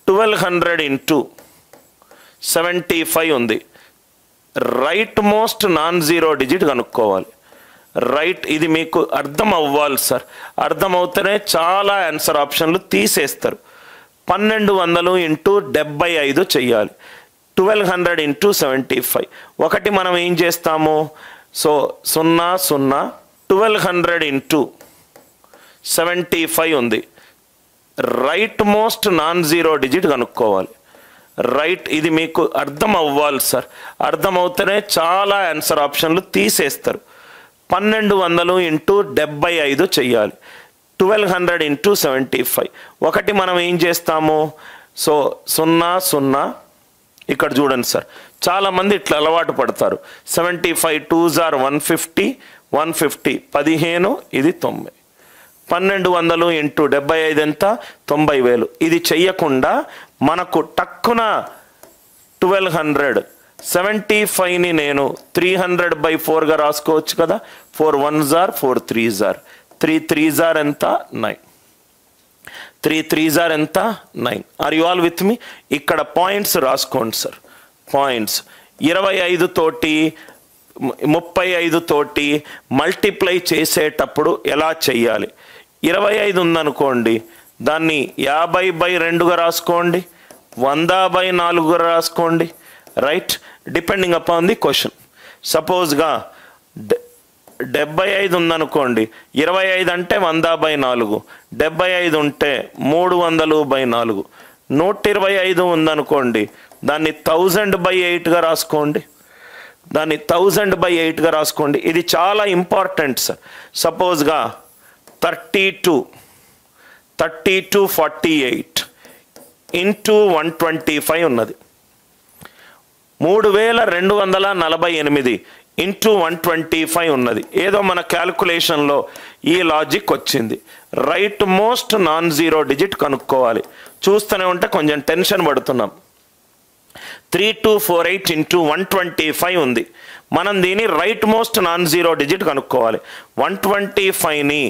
1200 into 75 ఉంది. Right most non zero digit కనుక్కోవాలి. Right, ఇది మీకు అర్థం అవ్వాలి సార్. అర్థమవుతేనే చాలా ఆన్సర్ ఆప్షన్లు తీసేస్తారు. 1200 ఇంటూ 75 చెయ్యాలి. 1200 ఇంటూ 75. ఒకటి మనం ఏం చేస్తాము, సో 0 0. 1200 ఇంటూ 75 ఉంది. Right most non zero digit కనుక్కోవాలి. రైట్, ఇది మీకు అర్థం అవ్వాలి సార్. అర్థమవుతేనే చాలా ఆన్సర్ ఆప్షన్లు తీసేస్తారు. 1200 ఇంటూ 75 చెయ్యాలి. 1200 ఇంటూ 75. ఒకటి మనం ఏం చేస్తాము, సో 0 0. ఇక్కడ చూడండి సార్, చాలామంది ఇట్లా అలవాటు పడతారు. 75 2s are 150, 150 15, ఇది 90. 1200 ఇంటూ 75 ఎంత, 90,000. ఇది చెయ్యకుండా మనకు టక్కున 1200 75ని నేను 300/4గా రాసుకోవచ్చు కదా. 4 1s are 4 3s are 3 3s are ఎంత, 9. 3 3s are ఎంత, 9. ఆర్ యు ఆల్ విత్ మీ? ఇక్కడ పాయింట్స్ రాసుకోండి సార్. పాయింట్స్ 25 తోటి 35 తోటి మల్టిప్లై చేసేటప్పుడు ఎలా చెయ్యాలి? 25 ఉందనుకోండి, దాన్ని 50/2గా రాసుకోండి, 100/4గా రాసుకోండి. Right, depending upon the question. సపోజ్గా 75 ఉందనుకోండి, 25 అంటే 100/4, 75 ఉంటే 300/4. 125 ఉందనుకోండి, దాన్ని 1000/8గా రాసుకోండి. దాన్ని 1000/8గా రాసుకోండి. ఇది చాలా ఇంపార్టెంట్ సార్. సపోజ్గా 32 48 ఇంటూ 125 ఉన్నది. 3248 ఇంటూ 125 ఉన్నది. ఏదో మన క్యాల్కులేషన్లో ఈ లాజిక్ వచ్చింది. Right most non zero digit కనుక్కోవాలి. చూస్తూనే ఉంటే కొంచెం టెన్షన్ పడుతున్నాం. 3248 ఇంటూ 125 ఉంది. మనం దీన్ని right most non zero digit కనుక్కోవాలి. 125ని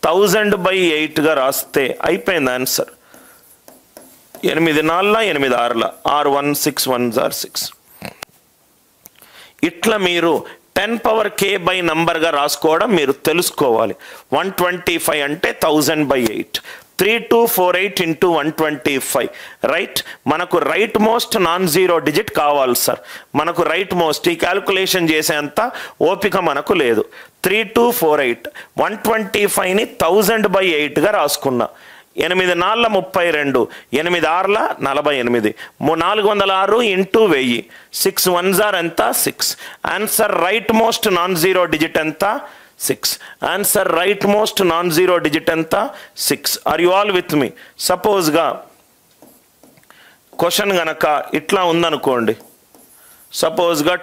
1000/8గా రాస్తే అయిపోయింది ఆన్సర్. 8 4 8 6 6 1 6 1s are 6. ఇట్లా మీరు 10^k నంబర్గా రాసుకోవడం మీరు తెలుసుకోవాలి. 125 అంటే 1000/8. 3248 ఇంటూ 125. రైట్, మనకు right most non zero digit కావాలి సార్. మనకు రైట్ మోస్ట్ ఈ క్యాల్కులేషన్ చేసేంత ఓపిక మనకు లేదు. 3248 125ని 1000/8గా రాసుకున్నా. 8 4 32, 8 6 48, 406 ఇంటూ 1000. 6 1s are ఎంత, 6. Answer right most non zero digit ఎంత, 6. Answer right most non zero digit ఎంత, 6. Are you all with me? సపోజ్గా క్వశ్చన్ గనక ఇట్లా ఉందనుకోండి. సపోజ్గా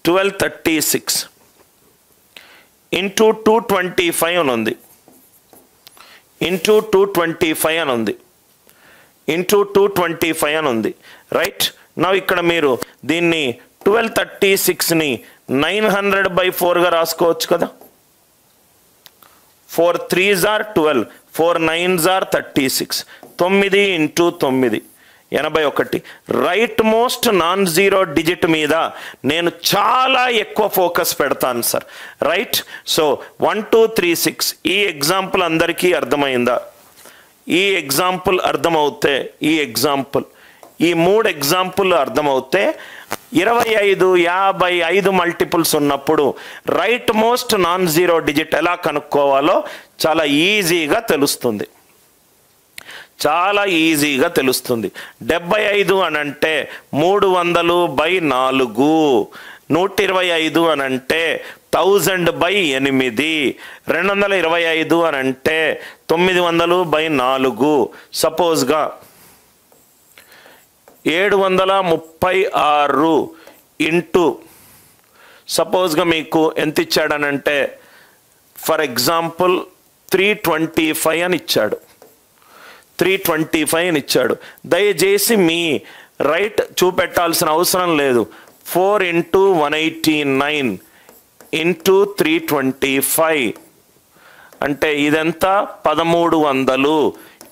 1236 ఇంటూ 225 అని ఉంది. ఇంటూ 225 అని ఉంది. ఇంటూ 225 అని ఉంది. రైట్, నా ఇక్కడ మీరు దీన్ని 1236ని 900/4గా రాసుకోవచ్చు కదా. 4 3s are 12, 4 9s are 36. 9 into 9 81. Right most non zero digit మీద నేను చాలా ఎక్కువ ఫోకస్ పెడతాను సార్. రైట్, సో 1 2 3 6 ఈ ఎగ్జాంపుల్ అందరికీ అర్థమైందా? ఈ ఎగ్జాంపుల్ అర్థమవుతే ఈ 3 ఎగ్జాంపుల్ అర్థమవుతే 25 55 మల్టిపుల్స్ ఉన్నప్పుడు right most non zero digit ఎలా కనుక్కోవాలో చాలా ఈజీగా తెలుస్తుంది. 75 అని అంటే 300/4. 125 అని అంటే 1000/8. 225 అని అంటే 900/4. సపోజ్గా 736 ఇంటూ సపోజ్గా మీకు ఎంత ఇచ్చాడనంటే ఫర్ ఎగ్జాంపుల్ 325 అని ఇచ్చాడు. 325 అని ఇచ్చాడు. దయచేసి మీ రైట్ చూపెట్టాల్సిన అవసరం లేదు. 4 ఇంటూ 189 ఇంటూ 325 అంటే ఇదంతా 1300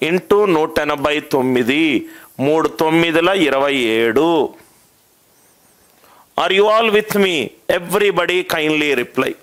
into 189, 3 9ల 27. Are you all with me? Everybody kindly reply.